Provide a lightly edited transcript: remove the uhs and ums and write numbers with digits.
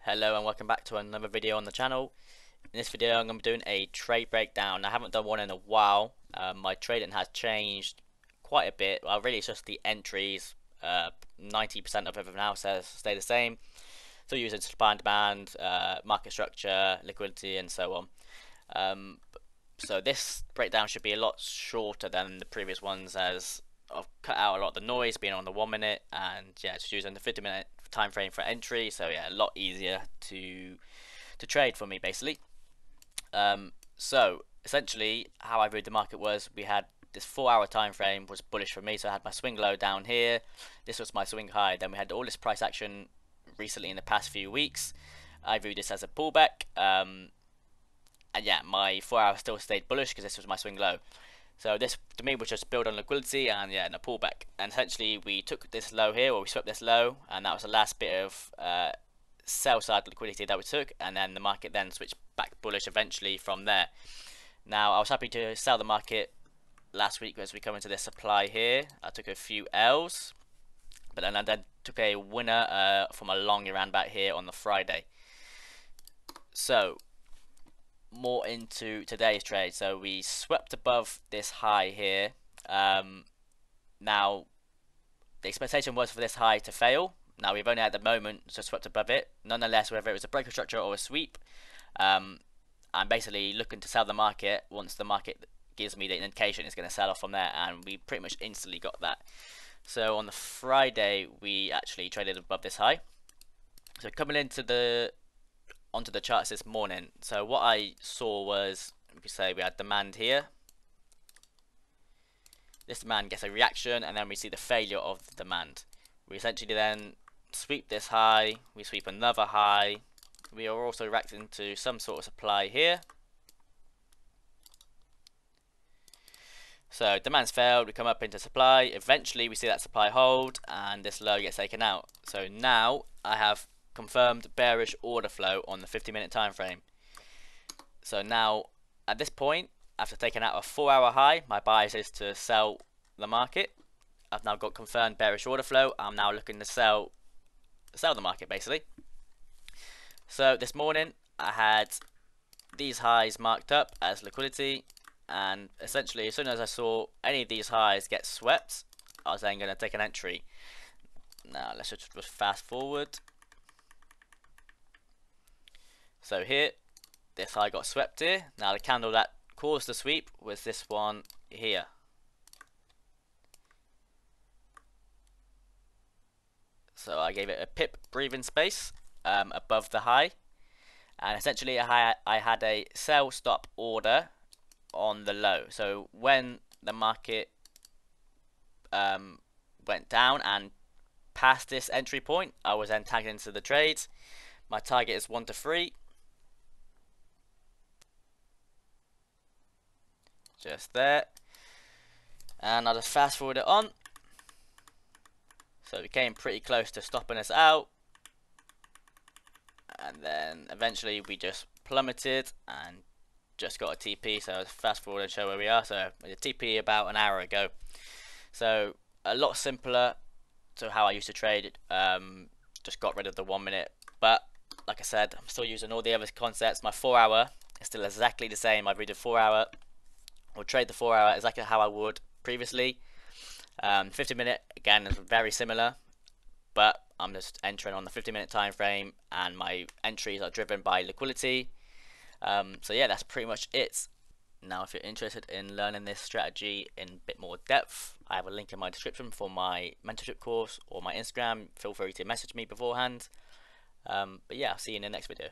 Hello and welcome back to another video on the channel. In this video I'm going to be doing a trade breakdown. I haven't done one in a while. My trading has changed quite a bit. Well, really it's just the entries. 90% of everything else has stayed the same. Still using supply and demand, market structure, liquidity and so on. So this breakdown should be a lot shorter than the previous ones, as I've cut out a lot of the noise being on the 1 minute, and yeah, just using the 50-minute time frame for entry. So yeah, a lot easier to trade for me basically. So essentially how I viewed the market was, we had this 4-hour time frame was bullish for me, so I had my swing low down here, this was my swing high, then we had all this price action recently in the past few weeks. I viewed this as a pullback, and yeah, my 4 hour still stayed bullish because this was my swing low. So this to me was just build on liquidity and yeah, and a pullback. And essentially we took this low here, or we swept this low, and that was the last bit of sell side liquidity that we took, and then the market then switched back bullish eventually from there. Now I was happy to sell the market last week as we come into this supply here. I took a few L's, but then I then took a winner from a long ran back here on the Friday. So more into today's trade. So we swept above this high here. Now the expectation was for this high to fail. Now we've only had the moment so swept above it. Nonetheless, whether it was a breaker structure or a sweep, I'm basically looking to sell the market once the market gives me the indication it's going to sell off from there, and we pretty much instantly got that. So on the Friday we actually traded above this high. So coming into onto the charts this morning, so what I saw was, we say we had demand here. This demand gets a reaction, and then we see the failure of the demand. We essentially then sweep this high, we sweep another high. We are also reacting to some sort of supply here. So demand's failed, we come up into supply, eventually we see that supply hold, and this low gets taken out. So now I have confirmed bearish order flow on the 50-minute time frame. So now at this point, after taking out a 4-hour high, my bias is to sell the market. I've now got confirmed bearish order flow. I'm now looking to sell the market basically. So this morning I had these highs marked up as liquidity, and essentially as soon as I saw any of these highs get swept, I was then going to take an entry. Now let's just fast forward. So here, this high got swept here. Now the candle that caused the sweep was this one here. So I gave it a pip breathing space above the high, and essentially I had a sell stop order on the low. So when the market went down and past this entry point, I was then tagged into the trades. My target is 1 to 3. Just there, and I'll just fast forward it on. So we came pretty close to stopping us out, and then eventually we just plummeted and just got a TP. So I'll fast forward and show where we are. So a TP about an hour ago. So a lot simpler to how I used to trade it. Just got rid of the 1 minute, but like I said, I'm still using all the other concepts. My 4 hour is still exactly the same. I read the 4 hour. We'll trade the 4 hour exactly how I would previously. 50-minute again is very similar, but I'm just entering on the 50-minute time frame, and my entries are driven by liquidity. So yeah, that's pretty much it. Now if you're interested in learning this strategy in a bit more depth, I have a link in my description for my mentorship course or my Instagram. Feel free to message me beforehand. But yeah, I'll see you in the next video.